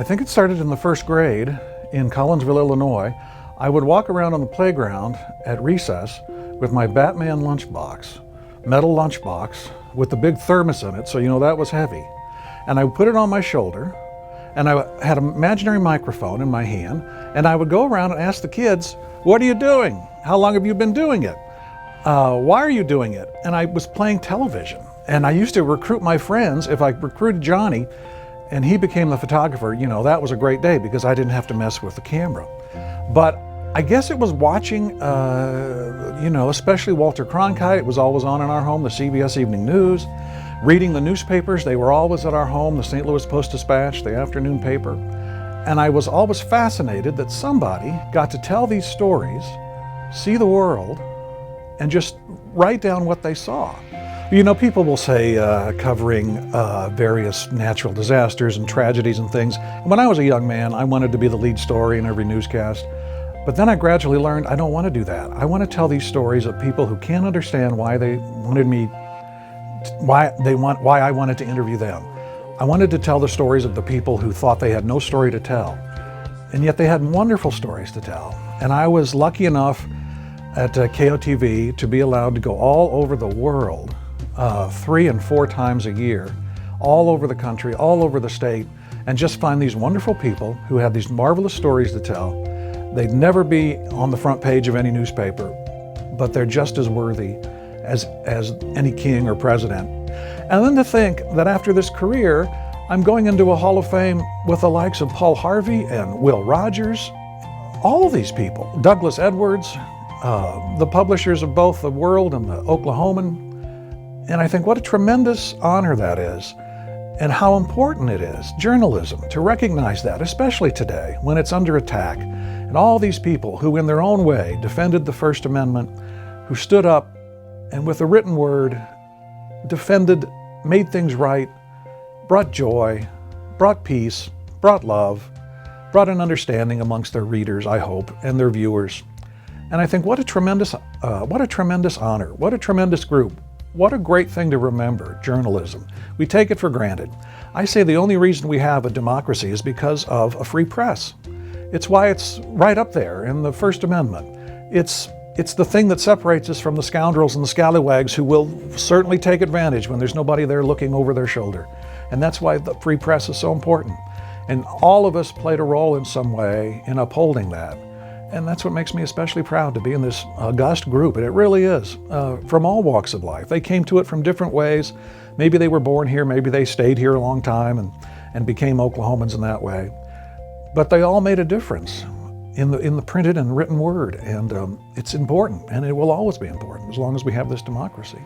I think it started in the first grade in Collinsville, Illinois. I would walk around on the playground at recess with my Batman lunchbox, metal lunchbox with the big thermos in it, so you know that was heavy. And I would put it on my shoulder, and I had an imaginary microphone in my hand, and I would go around and ask the kids, "What are you doing? How long have you been doing it? Why are you doing it?" And I was playing television. And I used to recruit my friends. If I recruited Johnny and he became the photographer, you know, that was a great day because I didn't have to mess with the camera. But I guess it was watching, you know, especially Walter Cronkite. It was always on in our home, the CBS Evening News. Reading the newspapers, they were always at our home, the St. Louis Post-Dispatch, the afternoon paper. And I was always fascinated that somebody got to tell these stories, see the world, and just write down what they saw. You know, people will say covering various natural disasters and tragedies and things. When I was a young man, I wanted to be the lead story in every newscast. But then I gradually learned I don't want to do that. I want to tell these stories of people who can't understand why they wanted me, why I wanted to interview them. I wanted to tell the stories of the people who thought they had no story to tell, and yet they had wonderful stories to tell. And I was lucky enough at KOTV to be allowed to go all over the world 3 and 4 times a year, all over the country, all over the state, and just find these wonderful people who had these marvelous stories to tell. They'd never be on the front page of any newspaper, but they're just as worthy as any king or president. And then to think that after this career, I'm going into a Hall of Fame with the likes of Paul Harvey and Will Rogers, all of these people, Douglas Edwards, the publishers of both the World and the Oklahoman. And I think what a tremendous honor that is, and how important it is, journalism, to recognize that, especially today when it's under attack. And all these people who in their own way defended the First Amendment, who stood up and with a written word defended, made things right, brought joy, brought peace, brought love, brought an understanding amongst their readers, I hope, and their viewers. And I think what a tremendous honor, what a tremendous group. What a great thing to remember, journalism. We take it for granted. I say the only reason we have a democracy is because of a free press. It's why it's right up there in the First Amendment. It's the thing that separates us from the scoundrels and the scallywags who will certainly take advantage when there's nobody there looking over their shoulder. And that's why the free press is so important. And all of us played a role in some way in upholding that. And that's what makes me especially proud to be in this august group, and it really is, from all walks of life. They came to it from different ways. Maybe they were born here, maybe they stayed here a long time and became Oklahomans in that way. But they all made a difference in the printed and written word, and it's important, and it will always be important as long as we have this democracy.